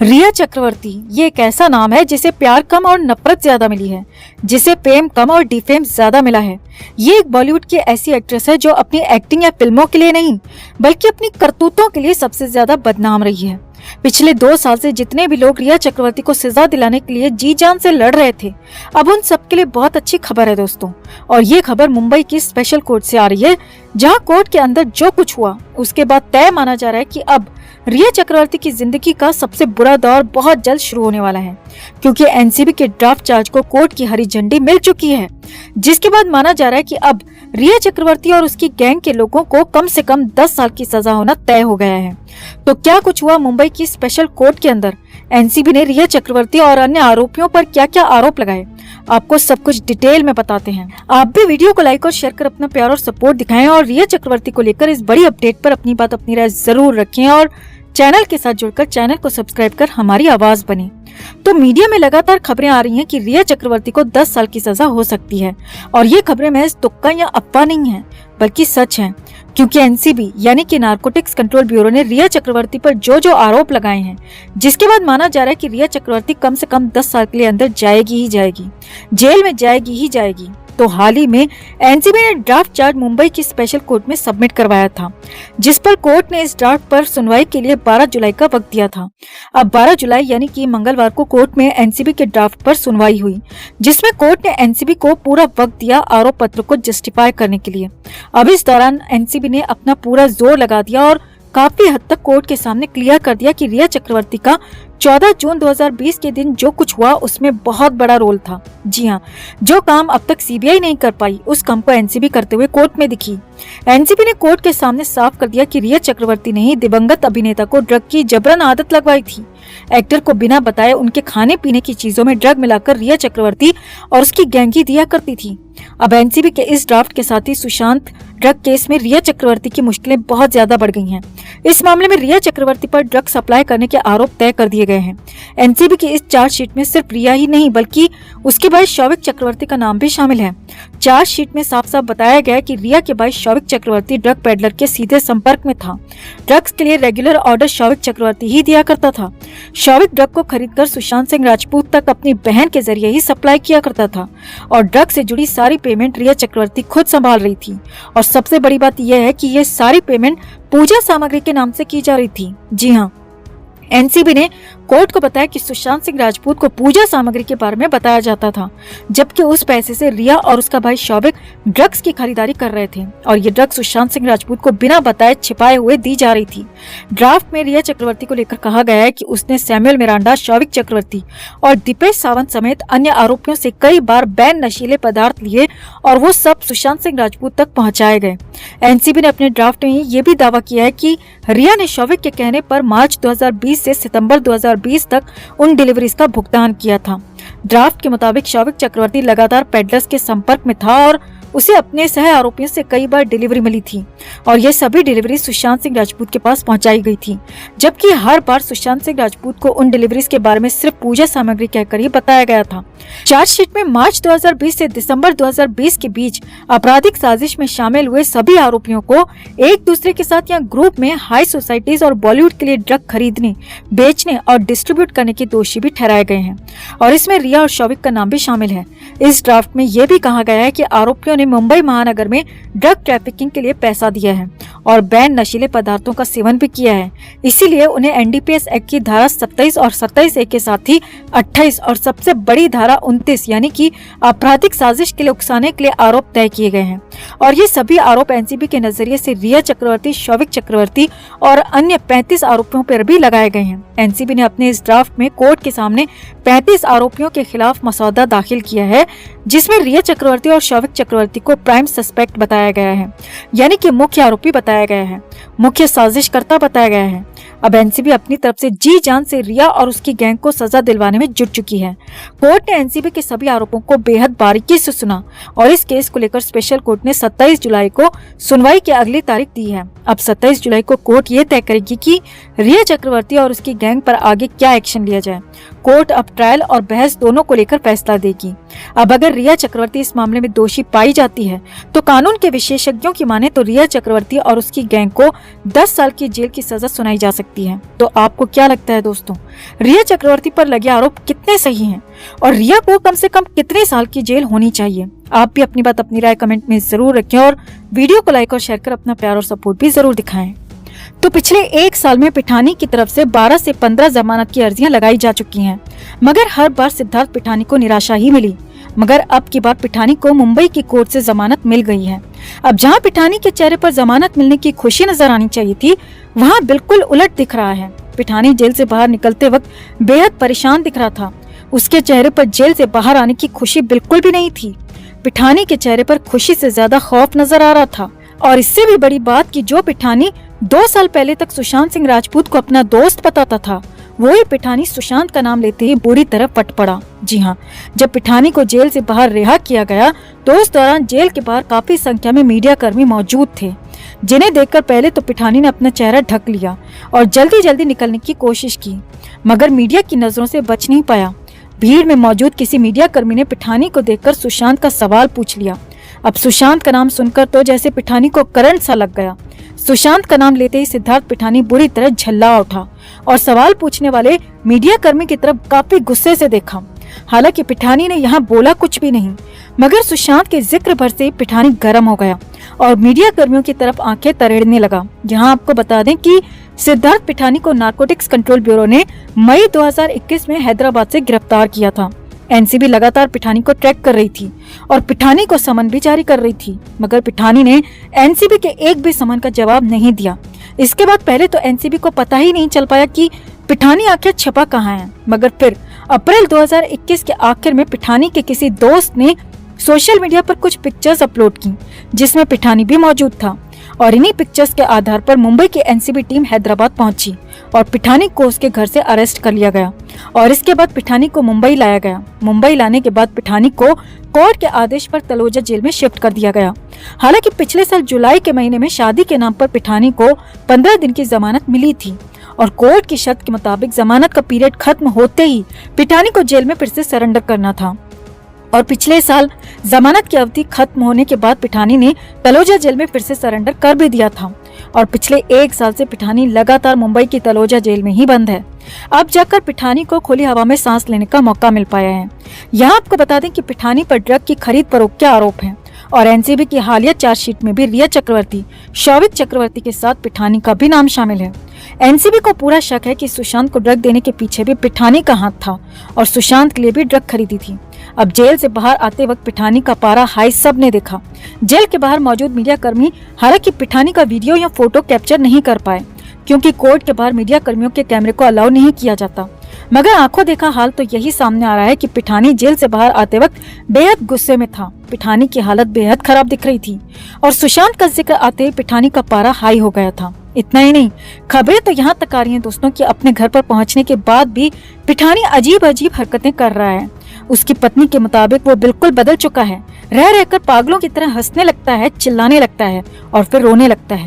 रिया चक्रवर्ती ये एक ऐसा नाम है जिसे प्यार कम और नफरत ज्यादा मिली है, जिसे फेम कम और डिफेम ज्यादा मिला है। ये एक बॉलीवुड की ऐसी एक्ट्रेस है जो अपनी एक्टिंग या फिल्मों के लिए नहीं बल्कि अपनी करतूतों के लिए सबसे ज्यादा बदनाम रही है। पिछले 2 साल से जितने भी लोग रिया चक्रवर्ती को सजा दिलाने के लिए जी जान से लड़ रहे थे, अब उन सबके लिए बहुत अच्छी खबर है दोस्तों। और ये खबर मुंबई की स्पेशल कोर्ट से आ रही है, जहां कोर्ट के अंदर जो कुछ हुआ उसके बाद तय माना जा रहा है कि अब रिया चक्रवर्ती की जिंदगी का सबसे बुरा दौर बहुत जल्द शुरू होने वाला है, क्योंकि एनसीबी के ड्राफ्ट चार्ज को कोर्ट की हरी झंडी मिल चुकी है, जिसके बाद माना जा रहा है कि अब रिया चक्रवर्ती और उसकी गैंग के लोगों को कम से कम 10 साल की सजा होना तय हो गया है। तो क्या कुछ हुआ मुंबई की स्पेशल कोर्ट के अंदर? एनसीबी ने रिया चक्रवर्ती और अन्य आरोपियों पर क्या क्या आरोप लगाए, आपको सब कुछ डिटेल में बताते हैं। आप भी वीडियो को लाइक और शेयर कर अपना प्यार और सपोर्ट दिखाएं और रिया चक्रवर्ती को लेकर इस बड़ी अपडेट पर अपनी बात अपनी राय जरूर रखें और चैनल के साथ जुड़कर चैनल को सब्सक्राइब कर हमारी आवाज बने। तो मीडिया में लगातार खबरें आ रही हैं कि रिया चक्रवर्ती को 10 साल की सजा हो सकती है, और ये खबरें महज तुक्का या अफवाह नहीं है बल्कि सच हैं, क्योंकि एनसीबी यानी कि नारकोटिक्स कंट्रोल ब्यूरो ने रिया चक्रवर्ती पर जो आरोप लगाए हैं, जिसके बाद माना जा रहा है कि रिया चक्रवर्ती कम से कम 10 साल के लिए अंदर जाएगी ही जाएगी, जेल में जाएगी ही जाएगी। तो हाल ही में एनसीबी ने ड्राफ्ट चार्ज मुंबई की स्पेशल कोर्ट में सबमिट करवाया था, जिस पर कोर्ट ने इस ड्राफ्ट पर सुनवाई के लिए 12 जुलाई का वक्त दिया था। अब 12 जुलाई यानी कि मंगलवार को कोर्ट में एनसीबी के ड्राफ्ट पर सुनवाई हुई, जिसमें कोर्ट ने एनसीबी को पूरा वक्त दिया आरोप पत्र को जस्टिफाई करने के लिए। अब इस दौरान एनसीबी ने अपना पूरा जोर लगा दिया और काफी हद तक कोर्ट के सामने क्लियर कर दिया कि रिया चक्रवर्ती का 14 जून 2020 के दिन जो कुछ हुआ उसमें बहुत बड़ा रोल था। जी हाँ, जो काम अब तक सीबीआई नहीं कर पाई उस काम को एनसीबी करते हुए कोर्ट में दिखी। एनसीबी ने कोर्ट के सामने साफ कर दिया कि रिया चक्रवर्ती ने ही दिवंगत अभिनेता को ड्रग की जबरन आदत लगवाई थी। एक्टर को बिना बताए उनके खाने पीने की चीजों में ड्रग मिलाकर रिया चक्रवर्ती और उसकी गैंग ही दिया करती थी। अब एनसीबी के इस ड्राफ्ट के साथ ही सुशांत ड्रग केस में रिया चक्रवर्ती की मुश्किलें बहुत ज्यादा बढ़ गई हैं। इस मामले में रिया चक्रवर्ती पर ड्रग सप्लाई करने के आरोप तय कर दिए गए हैं। एनसीबी की इस चार्जशीट में सिर्फ रिया ही नहीं बल्कि उसके भाई शौविक चक्रवर्ती का नाम भी शामिल है। चार्जशीट में साफ साफ बताया गया कि रिया के भाई शौविक चक्रवर्ती ड्रग पेडलर के सीधे संपर्क में था। ड्रग्स के लिए रेगुलर ऑर्डर शौविक चक्रवर्ती ही दिया करता था। शौविक ड्रग को खरीदकर सुशांत सिंह राजपूत तक अपनी बहन के जरिए ही सप्लाई किया करता था, और ड्रग से जुड़ी सारी पेमेंट रिया चक्रवर्ती खुद संभाल रही थी। और सबसे बड़ी बात यह है कि ये सारी पेमेंट पूजा सामग्री के नाम से की जा रही थी। जी हाँ, एनसीबी ने कोर्ट को बताया कि सुशांत सिंह राजपूत को पूजा सामग्री के बारे में बताया जाता था, जबकि उस पैसे से रिया और उसका भाई शौविक ड्रग्स की खरीदारी कर रहे थे, और ये ड्रग्स सुशांत सिंह राजपूत को बिना बताए छिपाए हुए दी जा रही थी। ड्राफ्ट में रिया चक्रवर्ती को लेकर कहा गया है कि उसने सैमुअल मिरांडा, शौविक चक्रवर्ती और दीपेश सावंत समेत अन्य आरोपियों से कई बार बैन नशीले पदार्थ लिए और वो सब सुशांत सिंह राजपूत तक पहुंचाए गए। एनसीबी ने अपने ड्राफ्ट में ये भी दावा किया है कि रिया ने शौविक के कहने पर मार्च 2020 से सितंबर 2020 तक उन डिलीवरीज का भुगतान किया था। ड्राफ्ट के मुताबिक शौविक चक्रवर्ती लगातार पेडलर्स के संपर्क में था और उसे अपने सह आरोपियों से कई बार डिलीवरी मिली थी, और ये सभी डिलीवरी सुशांत सिंह राजपूत के पास पहुंचाई गई थी, जबकि हर बार सुशांत सिंह राजपूत को उन डिलीवरीज के बारे में सिर्फ पूजा सामग्री कहकर ही बताया गया था। चार्जशीट में मार्च 2020 से दिसंबर 2020 के बीच आपराधिक साजिश में शामिल हुए सभी आरोपियों को एक दूसरे के साथ या ग्रुप में हाई सोसाइटीज और बॉलीवुड के लिए ड्रग खरीदने, बेचने और डिस्ट्रीब्यूट करने के दोषी भी ठहराए गए हैं, और इसमें रिया और शौविक का नाम भी शामिल है। इस ड्राफ्ट में यह भी कहा गया है कि आरोपियों ने मुंबई महानगर में ड्रग ट्रैफिकिंग के लिए पैसा दिया है और बैन नशीले पदार्थों का सेवन भी किया है, इसीलिए उन्हें एनडीपीएस एक्ट की धारा 27 और 27A के साथ ही 28 और सबसे बड़ी धारा 29 यानी कि आपराधिक साजिश के लिए उकसाने के लिए आरोप तय किए गए हैं। और ये सभी आरोप एनसीबी के नजरिए से रिया चक्रवर्ती, शौविक चक्रवर्ती और अन्य 35 आरोपियों पर भी लगाए गए हैं। एनसीबी ने अपने इस ड्राफ्ट में कोर्ट के सामने 35 आरोपियों के खिलाफ मसौदा दाखिल किया है, जिसमें रिया चक्रवर्ती और शौविक चक्रवर्ती को प्राइम सस्पेक्ट बताया गया है, यानी कि मुख्य आरोपी बताया गया है, मुख्य साजिशकर्ता बताया गया है। अब एनसीबी अपनी तरफ से जी जान से रिया और उसकी गैंग को सजा दिलवाने में जुट चुकी है। कोर्ट ने एनसीबी के सभी आरोपों को बेहद बारीकी से सुना और इस केस को लेकर स्पेशल कोर्ट ने 27 जुलाई को सुनवाई की अगली तारीख दी है। अब 27 जुलाई को कोर्ट ये तय करेगी कि रिया चक्रवर्ती और उसकी गैंग पर आगे क्या एक्शन लिया जाए। कोर्ट अब ट्रायल और बहस दोनों को लेकर फैसला देगी। अब अगर रिया चक्रवर्ती इस मामले में दोषी पाई जाती है तो कानून के विशेषज्ञों की माने तो रिया चक्रवर्ती और उसकी गैंग को 10 साल की जेल की सजा सुनाई जा सकती है। सकती है। तो आपको क्या लगता है दोस्तों, रिया चक्रवर्ती पर लगे आरोप कितने सही हैं और रिया को कम से कम कितने साल की जेल होनी चाहिए? आप भी अपनी बात, अपनी राय कमेंट में जरूर रखें और वीडियो को लाइक और शेयर कर अपना प्यार और सपोर्ट भी जरूर दिखाएं। तो पिछले 1 साल में पिठानी की तरफ से 12 से 15 जमानत की अर्जियां लगाई जा चुकी हैं, मगर हर बार सिद्धार्थ पिठानी को निराशा ही मिली। मगर अब की बार पिठानी को मुंबई की कोर्ट से जमानत मिल गई है। अब जहां पिठानी के चेहरे पर जमानत मिलने की खुशी नजर आनी चाहिए थी, वहां बिल्कुल उलट दिख रहा है। पिठानी जेल से बाहर निकलते वक्त बेहद परेशान दिख रहा था। उसके चेहरे पर जेल से बाहर आने की खुशी बिल्कुल भी नहीं थी। पिठानी के चेहरे पर खुशी से ज्यादा खौफ नजर आ रहा था। और इससे भी बड़ी बात कि जो पिठानी 2 साल पहले तक सुशांत सिंह राजपूत को अपना दोस्त बताता था, वही पिठानी सुशांत का नाम लेते ही बुरी तरह फट पड़ा। जी हाँ, जब पिठानी को जेल से बाहर रिहा किया गया तो उस दौरान जेल के बाहर काफी संख्या में मीडिया कर्मी मौजूद थे, जिन्हें देखकर पहले तो पिठानी ने अपना चेहरा ढक लिया और जल्दी जल्दी निकलने की कोशिश की, मगर मीडिया की नजरों से बच नहीं पाया। भीड़ में मौजूद किसी मीडिया कर्मी ने पिठानी को देखकर सुशांत का सवाल पूछ लिया। अब सुशांत का नाम सुनकर तो जैसे पिठानी को करंट सा लग गया। सुशांत का नाम लेते ही सिद्धार्थ पिठानी बुरी तरह झल्ला उठा और सवाल पूछने वाले मीडिया कर्मी की तरफ काफी गुस्से से देखा। हालांकि पिठानी ने यहाँ बोला कुछ भी नहीं, मगर सुशांत के जिक्र भर से पिठानी गर्म हो गया और मीडिया कर्मियों की तरफ आंखें तरेड़ने लगा। यहाँ आपको बता दें कि सिद्धार्थ पिठानी को नारकोटिक्स कंट्रोल ब्यूरो ने मई 2021 में हैदराबाद से गिरफ्तार किया था। एनसीबी लगातार पिठानी को ट्रैक कर रही थी और पिठानी को समन भी जारी कर रही थी, मगर पिठानी ने एनसीबी के एक भी समन का जवाब नहीं दिया। इसके बाद पहले तो एनसीबी को पता ही नहीं चल पाया कि पिठानी आखिर छुपा कहाँ है, मगर फिर अप्रैल 2021 के आखिर में पिठानी के किसी दोस्त ने सोशल मीडिया पर कुछ पिक्चर्स अपलोड की, जिसमें पिठानी भी मौजूद था। और इन्हीं पिक्चर्स के आधार पर मुंबई की एनसीबी टीम हैदराबाद पहुंची और पिठानी को उसके घर से अरेस्ट कर लिया गया और इसके बाद पिठानी को मुंबई लाया गया। मुंबई लाने के बाद पिठानी को कोर्ट के आदेश पर तलोजा जेल में शिफ्ट कर दिया गया। हालांकि पिछले साल जुलाई के महीने में शादी के नाम पर पिठानी को 15 दिन की जमानत मिली थी और कोर्ट की शर्त के मुताबिक जमानत का पीरियड खत्म होते ही पिठानी को जेल में फिर से सरेंडर करना था। और पिछले साल जमानत की अवधि खत्म होने के बाद पिठानी ने तलोजा जेल में फिर से सरेंडर कर भी दिया था और पिछले 1 साल से पिठानी लगातार मुंबई की तलोजा जेल में ही बंद है। अब जाकर पिठानी को खुली हवा में सांस लेने का मौका मिल पाया है। यहाँ आपको बता दें कि पिठानी पर ड्रग की खरीद फरोख्त के आरोप हैं और एनसीबी की हालिया चार्जशीट में भी रिया चक्रवर्ती, शौविक चक्रवर्ती के साथ पिठानी का भी नाम शामिल है। एनसीबी को पूरा शक है कि सुशांत को ड्रग देने के पीछे भी पिठानी का हाथ था और सुशांत के लिए भी ड्रग खरीदी थी। अब जेल से बाहर आते वक्त पिठानी का पारा हाई सबने देखा। जेल के बाहर मौजूद मीडिया कर्मी हालांकि पिठानी का वीडियो या फोटो कैप्चर नहीं कर पाए, क्योंकि कोर्ट के बाहर मीडिया कर्मियों के कैमरे को अलाउ नहीं किया जाता। मगर आंखों देखा हाल तो यही सामने आ रहा है कि पिठानी जेल से बाहर आते वक्त बेहद गुस्से में था। पिठानी की हालत बेहद खराब दिख रही थी और सुशांत का जिक्र आते ही पिठानी का पारा हाई हो गया था। इतना ही नहीं, खबरें तो यहाँ तक आ रही हैं दोस्तों कि अपने घर पर पहुँचने के बाद भी पिठानी अजीब अजीब हरकतें कर रहा है। उसकी पत्नी के मुताबिक वो बिल्कुल बदल चुका है, रह रहकर पागलों की तरह हंसने लगता है, चिल्लाने लगता है और फिर रोने लगता है।